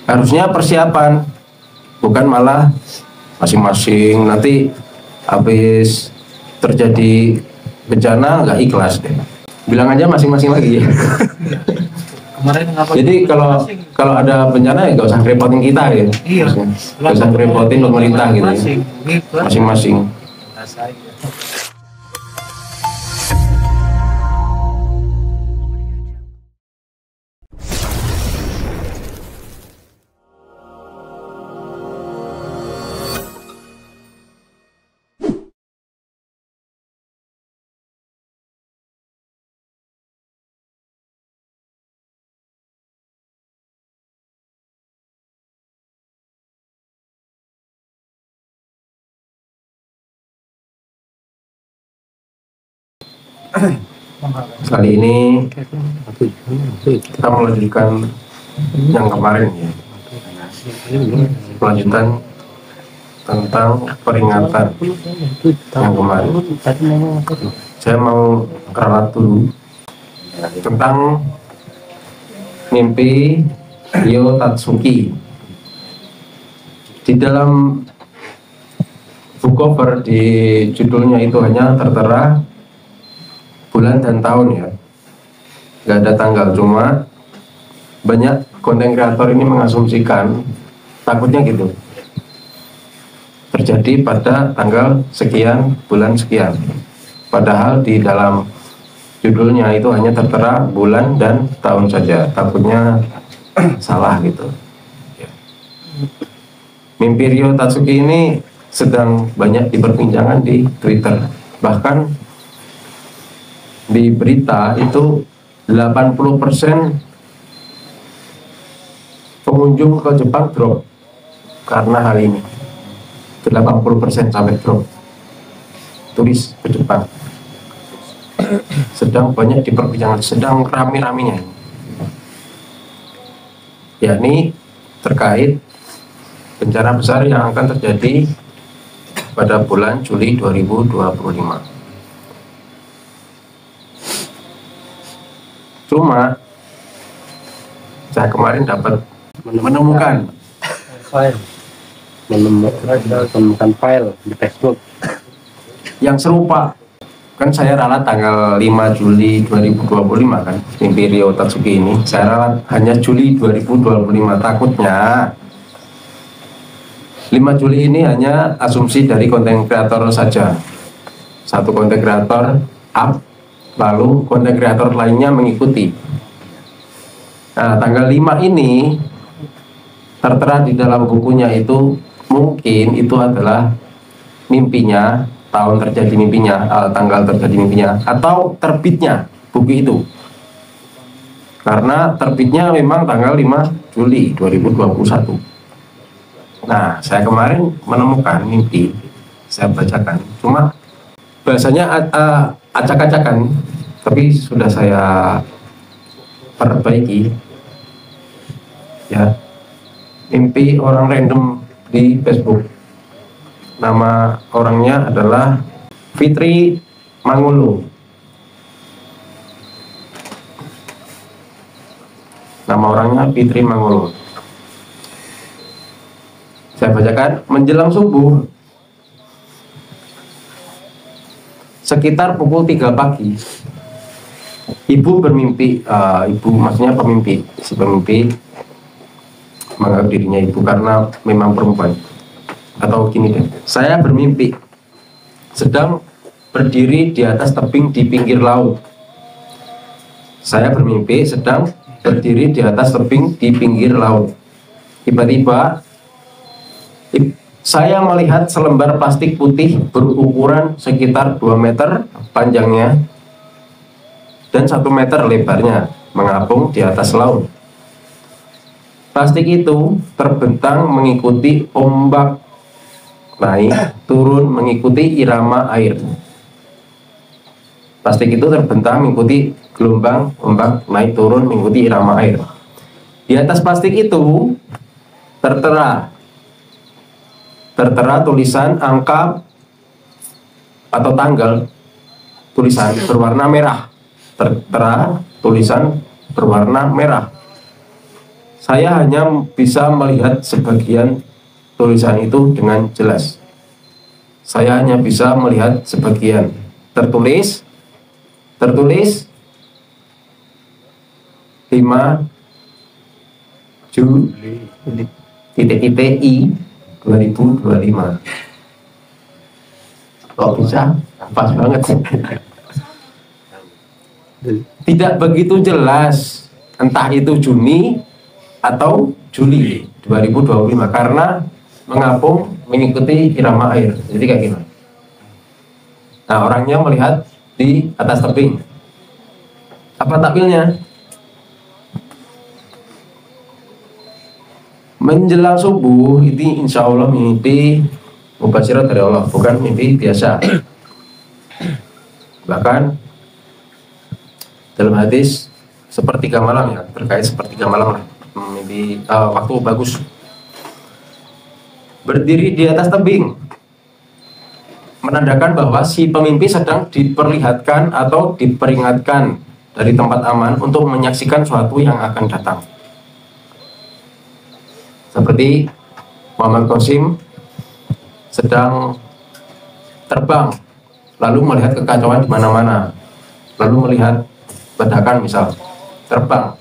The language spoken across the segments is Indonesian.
Harusnya persiapan, bukan malah masing-masing nanti habis terjadi bencana nggak ikhlas deh. Bilang aja masing-masing lagi. Kemarin Jadi kalau ada bencana ya nggak usah repotin kita gitu. Iya. Nggak usah repotin pemerintah gitu. Masing-masing. Kali ini kita melanjutkan yang kemarin ya, kelanjutan tentang peringatan yang kemarin. Saya mau ralat dulu tentang mimpi Ryo Tatsuki. Di dalam book cover di judulnya itu hanya tertera bulan dan tahun ya, nggak ada tanggal. Cuma banyak konten kreator ini mengasumsikan takutnya gitu terjadi pada tanggal sekian bulan sekian, padahal di dalam judulnya itu hanya tertera bulan dan tahun saja. Takutnya salah gitu ya. Mimpi Ryo Tatsuki ini sedang banyak diperbincangkan di Twitter, bahkan di berita itu 80% pengunjung ke Jepang drop karena hal ini. 80% sampai drop turis ke Jepang. Sedang banyak diperbincangkan, sedang rame-ramenya, yakni terkait bencana besar yang akan terjadi pada bulan Juli 2025. Cuma saya kemarin dapat menemukan file di Facebook yang serupa. Kan saya ralat tanggal 5 Juli 2025 kan, mimpi Ryo Tatsuki ini. Saya ralat hanya Juli 2025. Takutnya 5 Juli ini hanya asumsi dari konten kreator saja. Satu konten kreator up, lalu konten kreator lainnya mengikuti. Nah, tanggal 5 ini tertera di dalam bukunya itu, mungkin itu adalah mimpinya, tahun terjadi mimpinya, tanggal terjadi mimpinya, atau terbitnya buku itu. Karena terbitnya memang tanggal 5 Juli 2021. Nah, saya kemarin menemukan mimpi, saya bacakan. Cuma bahasanya acak-acakan, tapi sudah saya perbaiki ya. Mimpi orang random di Facebook, nama orangnya adalah Fitri Mangolo. Nama orangnya Fitri Mangolo. Saya bacakan. Menjelang subuh sekitar pukul 3 pagi, ibu bermimpi, ibu maksudnya pemimpi, si pemimpi menganggap dirinya ibu karena memang perempuan. Atau gini deh, saya bermimpi sedang berdiri di atas tebing di pinggir laut. Saya bermimpi sedang berdiri di atas tebing di pinggir laut. Tiba-tiba saya melihat selembar plastik putih berukuran sekitar 2 meter panjangnya dan 1 meter lebarnya mengapung di atas laut. Plastik itu terbentang mengikuti ombak, naik turun mengikuti irama air. Plastik itu terbentang mengikuti gelombang ombak, naik turun mengikuti irama air. Di atas plastik itu tertera tulisan angka atau tanggal, tulisan berwarna merah. Tertera tulisan berwarna merah. Saya hanya bisa melihat sebagian tulisan itu dengan jelas. Saya hanya bisa melihat sebagian. Tertulis 5 Juli I 2025. Kok bisa? Pas banget sih. Tidak begitu jelas entah itu Juni atau Juli 2025 karena mengapung mengikuti irama air. Jadi kayak gini. Nah, orangnya melihat di atas tebing. Apa takwilnya? Menjelang subuh ini insya Allah mimpi mubasyirat dari Allah, bukan mimpi biasa. Bahkan dalam hadis sepertiga malam ya, terkait sepertiga malam lah, mimpi waktu bagus. Berdiri di atas tebing menandakan bahwa si pemimpi sedang diperlihatkan atau diperingatkan dari tempat aman untuk menyaksikan suatu yang akan datang. Seperti Muhammad Qasim sedang terbang, lalu melihat kekacauan di mana-mana, lalu melihat ledakan misal, terbang.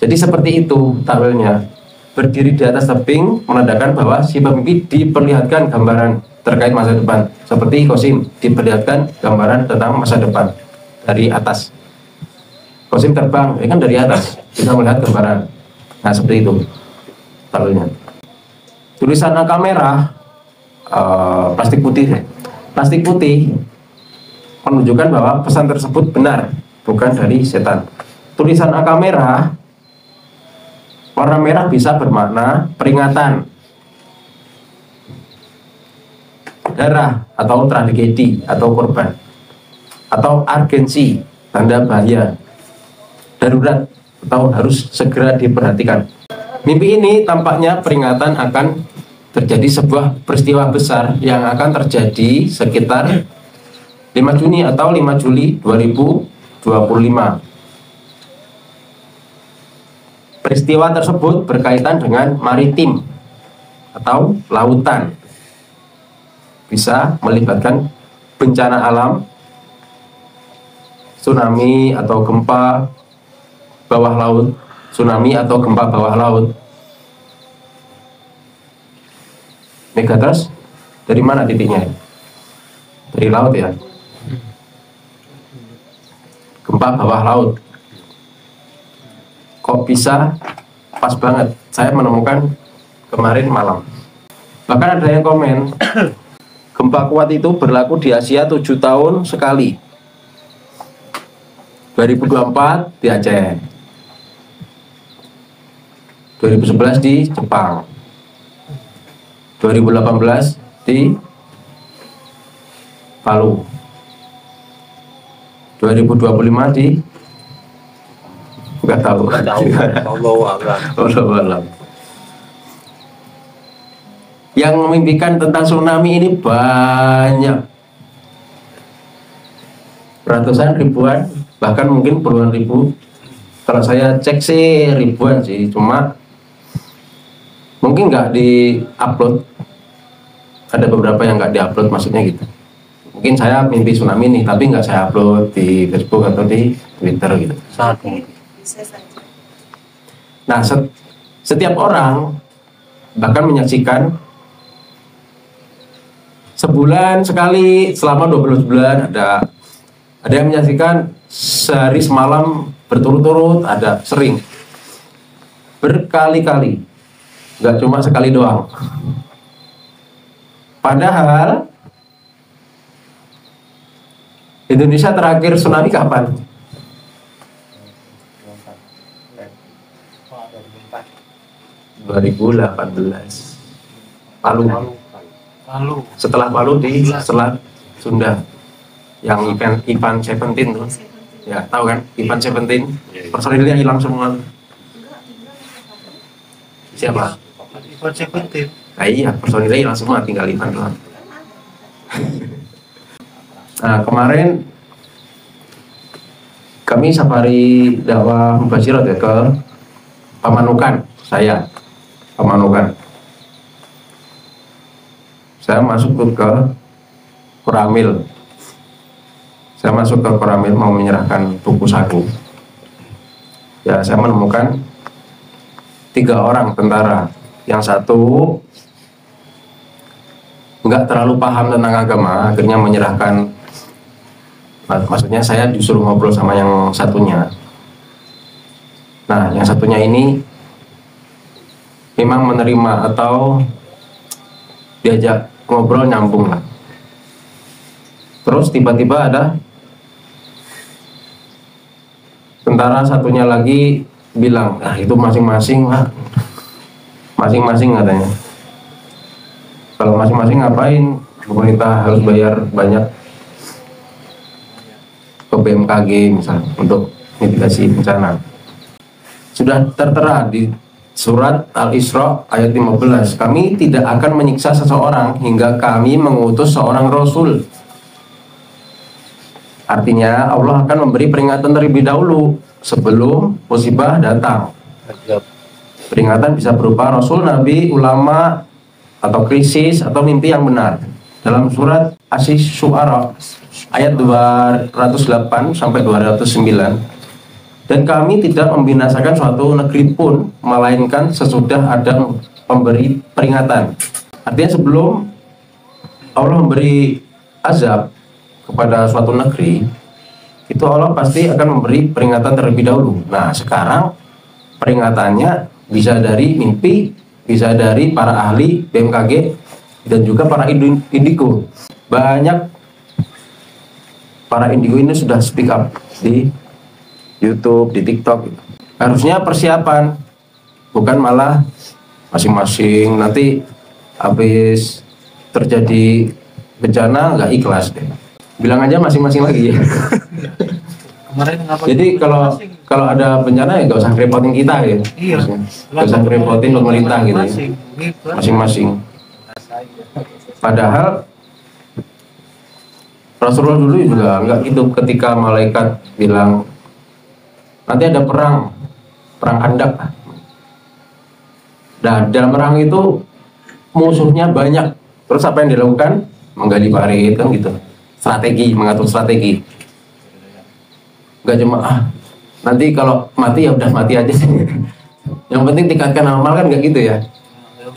Jadi seperti itu takwilnya. Berdiri di atas tebing menandakan bahwa si pemimpi diperlihatkan gambaran terkait masa depan. Seperti Qasim diperlihatkan gambaran tentang masa depan dari atas. Qasim terbang, kan dari atas bisa melihat gambaran. Nah seperti itu takwilnya. Tulisan angka merah, plastik putih menunjukkan bahwa pesan tersebut benar, bukan dari setan. Tulisan angka merah, warna merah bisa bermakna peringatan, darah atau tragedi atau korban, atau urgensi, tanda bahaya, darurat atau harus segera diperhatikan. Mimpi ini tampaknya peringatan akan terjadi sebuah peristiwa besar yang akan terjadi sekitar 5 Juni atau 5 Juli 2025. Peristiwa tersebut berkaitan dengan maritim atau lautan. Bisa melibatkan bencana alam, tsunami atau gempa bawah laut, tsunami atau gempa bawah laut. Megatrust dari mana titiknya? Dari laut ya. Gempa bawah laut. Kok bisa? Pas banget. Saya menemukan kemarin malam. Bahkan ada yang komen, gempa kuat itu berlaku di Asia 7 tahun sekali. 2024 di Aceh, 2011 di Jepang, 2018 di Palu, 2025 di nggak tahu. Wallahualam. Yang memimpikan tentang tsunami ini banyak, ratusan ribuan, bahkan mungkin puluhan ribu. Kalau saya cek sih ribuan sih, cuma mungkin nggak di-upload. Ada beberapa yang nggak di-upload, maksudnya gitu. Mungkin saya mimpi tsunami nih, tapi nggak saya upload di Facebook atau di Twitter gitu. Nah, setiap orang bahkan menyaksikan sebulan sekali selama 12 bulan. Ada yang menyaksikan sehari semalam berturut-turut, ada sering berkali-kali, nggak cuma sekali doang. Padahal Indonesia terakhir tsunami kapan? 2018 Palu. Setelah Palu di Selat Sunda, yang Ivan 17 tuh, ya tahu kan? Ivan 17 personilnya hilang semua. Siapa? Ivan 17. Nah, iya, personilnya hilang semua, tinggal Ivan doang. Nah, kemarin kami safari dakwah mubasyirat ya ke Pamanukan, saya Pamanukan. Saya masuk ke Koramil. Saya masuk ke Koramil mau menyerahkan buku saku. Ya, saya menemukan 3 orang tentara. Yang satu nggak terlalu paham tentang agama, akhirnya menyerahkan. Maksudnya saya disuruh ngobrol sama yang satunya. Nah, yang satunya ini memang menerima atau diajak ngobrol nyambung lah. Terus tiba-tiba ada tentara satunya lagi bilang, itu masing-masing Pak, masing-masing katanya. Kalau masing-masing ngapain? Pemerintah harus bayar banyak ke BMKG misalnya untuk mitigasi bencana. Sudah tertera di surat Al-Isra ayat 15, kami tidak akan menyiksa seseorang hingga kami mengutus seorang Rasul. Artinya Allah akan memberi peringatan terlebih dahulu sebelum musibah datang. Peringatan bisa berupa Rasul, Nabi, ulama, atau krisis, atau mimpi yang benar. Dalam surat Asy-Syu'ara ayat 208 sampai 209, dan kami tidak membinasakan suatu negeri pun melainkan sesudah ada pemberi peringatan. Artinya sebelum Allah memberi azab kepada suatu negeri, itu Allah pasti akan memberi peringatan terlebih dahulu. Nah, sekarang peringatannya bisa dari mimpi, bisa dari para ahli BMKG, dan juga para indigo. Banyak para indigo ini sudah speak up di YouTube, di TikTok. Harusnya persiapan, bukan malah masing-masing nanti habis terjadi bencana nggak ikhlas deh. Bilang aja masing-masing lagi ya. Kemarin Jadi kalau ada bencana ya nggak usah repotin kita ya. Iya. Nggak usah repotin pemerintah gitu ya. Masing-masing. Padahal Rasulullah dulu juga nggak gitu, ketika malaikat bilang nanti ada perang Khandak. Nah, dalam perang itu musuhnya banyak. Terus apa yang dilakukan? Menggali parit kan gitu. Strategi, mengatur strategi. Gak cuma nanti kalau mati ya udah mati aja. Yang penting tingkatkan amal kan, gak gitu ya.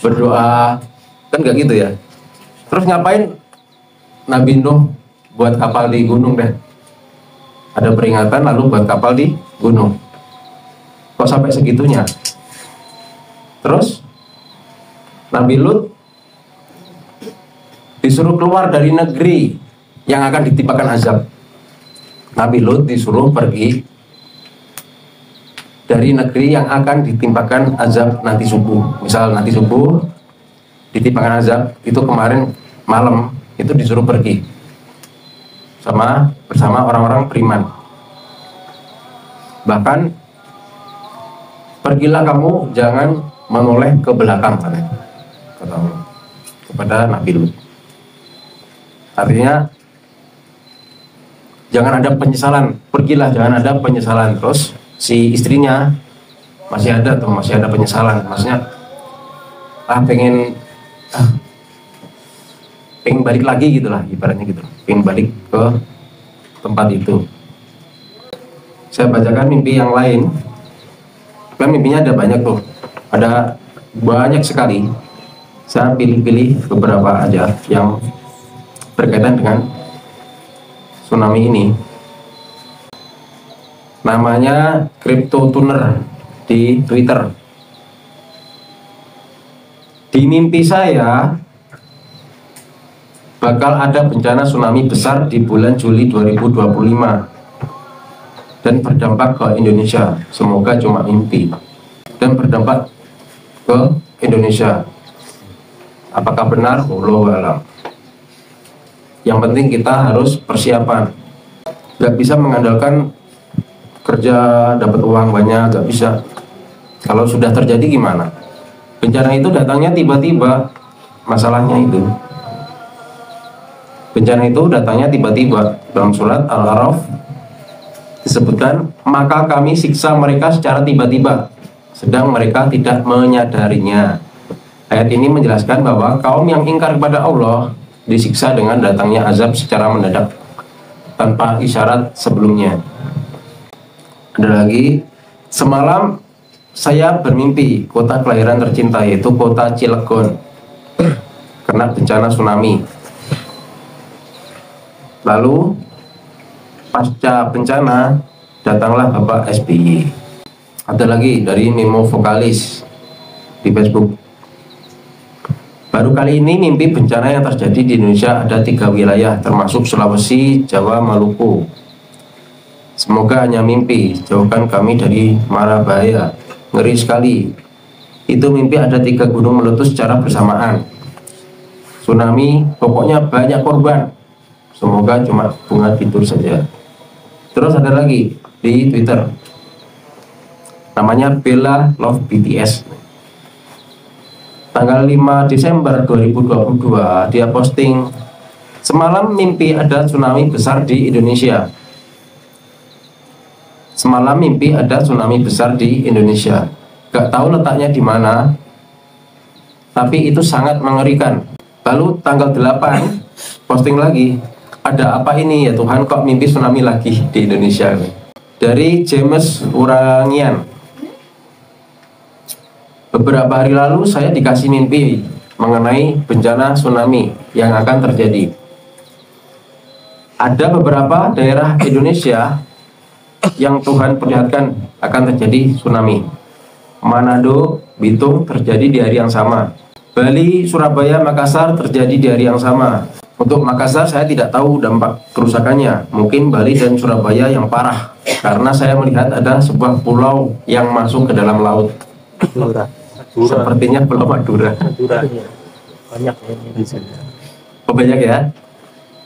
Berdoa kan gak gitu ya. Terus ngapain Nabi Nuh buat kapal di gunung deh? Ada peringatan lalu buat kapal di gunung. Kok sampai segitunya? Terus Nabi Lut disuruh keluar dari negeri yang akan ditimpakan azab. Nabi Lut disuruh pergi dari negeri yang akan ditimpakan azab nanti subuh. Misal nanti subuh ditimpakan azab, itu kemarin malam itu disuruh pergi bersama orang-orang beriman. Bahkan pergilah kamu, jangan menoleh ke belakang, kata Allah kepada Nabi Lut. Artinya jangan ada penyesalan, pergilah jangan ada penyesalan. Terus si istrinya masih ada penyesalan, maksudnya pengen balik lagi gitulah, ibaratnya gitu, pengen balik ke tempat itu. Saya bacakan mimpi yang lain. Kan mimpinya ada banyak tuh, ada banyak sekali. Saya pilih-pilih beberapa aja yang berkaitan dengan tsunami ini. Namanya Crypto Tuner di Twitter. Di mimpi saya bakal ada bencana tsunami besar di bulan Juli 2025 dan berdampak ke Indonesia. Semoga cuma mimpi. Dan berdampak ke Indonesia. Apakah benar? Wallahu a'lam. Yang penting kita harus persiapan. Gak bisa mengandalkan kerja dapat uang banyak, gak bisa. Kalau sudah terjadi gimana? Bencana itu datangnya tiba-tiba. Masalahnya itu bencana itu datangnya tiba-tiba. Dalam surat Al-A'raf disebutkan, maka kami siksa mereka secara tiba-tiba sedang mereka tidak menyadarinya. Ayat ini menjelaskan bahwa kaum yang ingkar kepada Allah disiksa dengan datangnya azab secara mendadak tanpa isyarat sebelumnya. Ada lagi, semalam saya bermimpi kota kelahiran tercinta yaitu kota Cilegon kena bencana tsunami. Lalu pasca bencana datanglah Bapak SBY. Ada lagi dari Memo Vokalis di Facebook. Baru kali ini mimpi bencana yang terjadi di Indonesia ada 3 wilayah termasuk Sulawesi, Jawa, Maluku. Semoga hanya mimpi, jauhkan kami dari mara bahaya. Ngeri sekali. Itu mimpi ada 3 gunung meletus secara bersamaan. Tsunami, pokoknya banyak korban. Semoga cuma bunga tidur saja. Terus ada lagi di Twitter. Namanya Bella Love BTS. Tanggal 5 Desember 2022 dia posting, semalam mimpi ada tsunami besar di Indonesia. Semalam mimpi ada tsunami besar di Indonesia. Gak tahu letaknya di mana, tapi itu sangat mengerikan. Lalu tanggal 8 posting lagi, ada apa ini ya Tuhan, kok mimpi tsunami lagi di Indonesia. Dari James Urangian. Beberapa hari lalu saya dikasih mimpi mengenai bencana tsunami yang akan terjadi. Ada beberapa daerah Indonesia yang Tuhan perlihatkan akan terjadi tsunami. Manado, Bitung terjadi di hari yang sama. Bali, Surabaya, Makassar terjadi di hari yang sama. Untuk Makassar saya tidak tahu dampak kerusakannya. Mungkin Bali dan Surabaya yang parah, karena saya melihat ada sebuah pulau yang masuk ke dalam laut. Sepertinya Pulau Madura. Banyak ini. Oh, banyak ya.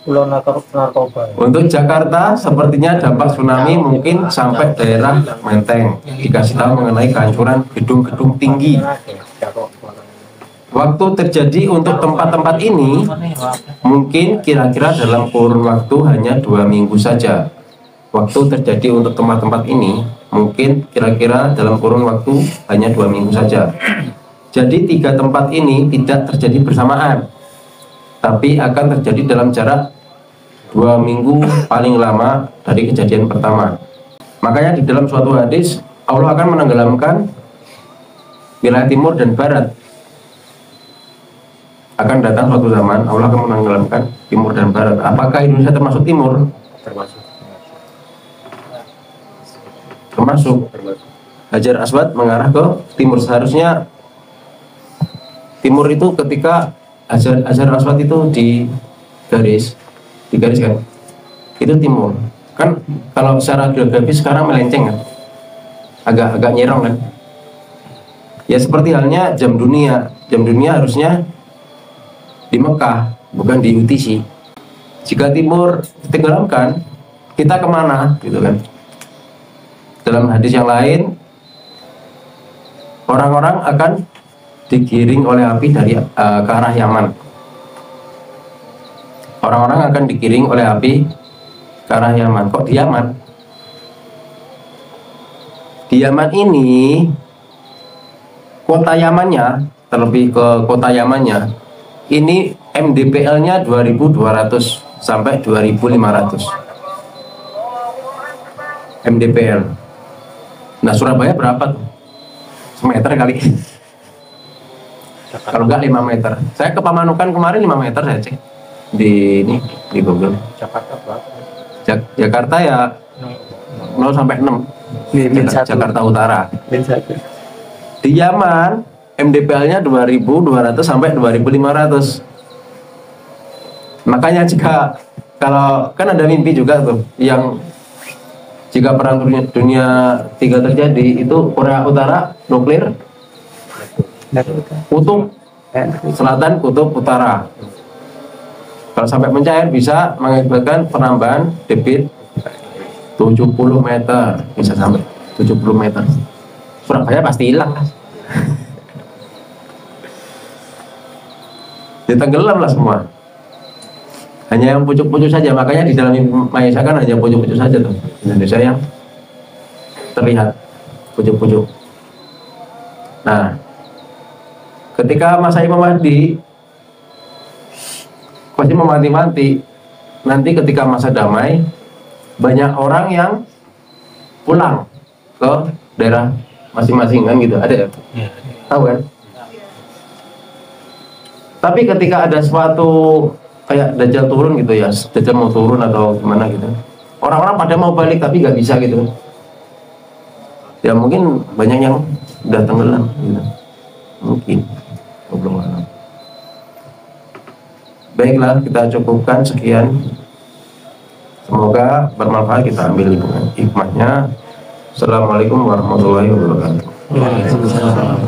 Pulau Narkoba. Untuk Jakarta sepertinya dampak tsunami mungkin sampai daerah Menteng. Dikasih tahu mengenai kehancuran gedung-gedung tinggi. Waktu terjadi untuk tempat-tempat ini mungkin kira-kira dalam kurun waktu hanya 2 minggu saja. Waktu terjadi untuk tempat-tempat ini mungkin kira-kira dalam kurun waktu hanya 2 minggu saja. Jadi 3 tempat ini tidak terjadi bersamaan, tapi akan terjadi dalam jarak 2 minggu paling lama dari kejadian pertama. Makanya di dalam suatu hadis Allah akan menenggelamkan wilayah timur dan barat. Akan datang suatu zaman Allah akan menenggelamkan timur dan barat. Apakah Indonesia termasuk timur? Termasuk. Hajar Aswad mengarah ke timur. Seharusnya timur itu ketika Hajar Aswad itu di garis kan, itu timur. Kan kalau secara geografis sekarang melenceng kan, agak nyerong kan. Ya seperti halnya jam dunia harusnya di Mekah, bukan di UTC. Jika timur ditenggelamkan, kita kemana gitu kan. Dalam hadis yang lain, orang-orang akan digiring oleh api dari ke arah Yaman. Orang-orang akan digiring oleh api ke arah Yaman. Kok di Yaman? Di Yaman ini, kota Yamannya, terlebih ke kota Yamannya, ini MDPL-nya 2.200 sampai 2.500 MDPL. Nah Surabaya berapa tuh? Semeter kali. Kalau enggak 5 meter. Saya ke Pamanukan kemarin 5 meter saya cek di Google. Jakarta berapa? Jakarta ya 0 sampai 6. Jakarta Utara. Di Yaman MDPL-nya 2.200 sampai 2.500. Makanya jika kalau kan ada mimpi juga tuh yang jika perang dunia 3 terjadi, itu Korea Utara nuklir, kutub selatan, kutub utara. Kalau sampai mencair bisa mengakibatkan penambahan debit 70 meter, bisa sampai 70 meter. Surabaya pasti hilang kan? Ditenggelam lah semua. Hanya yang pucuk-pucuk saja, makanya di dalam Maisa kan hanya pucuk-pucuk saja tuh. Indonesia yang terlihat pucuk-pucuk. Nah, ketika masa Imam Mahdi masih memanti-manti, nanti ketika masa damai banyak orang yang pulang ke daerah masing-masing kan gitu, ada ya? Tahu kan? Tapi ketika ada suatu kayak Dajjal turun gitu ya, Dajjal mau turun atau gimana gitu, orang-orang pada mau balik tapi nggak bisa gitu. Ya mungkin banyak yang udah tenggelam gitu. Mungkin. Wallahu a'lam. Baiklah, kita cukupkan sekian. Semoga bermanfaat, kita ambil hikmahnya. Assalamualaikum warahmatullahi wabarakatuh. Waalaikumsalam.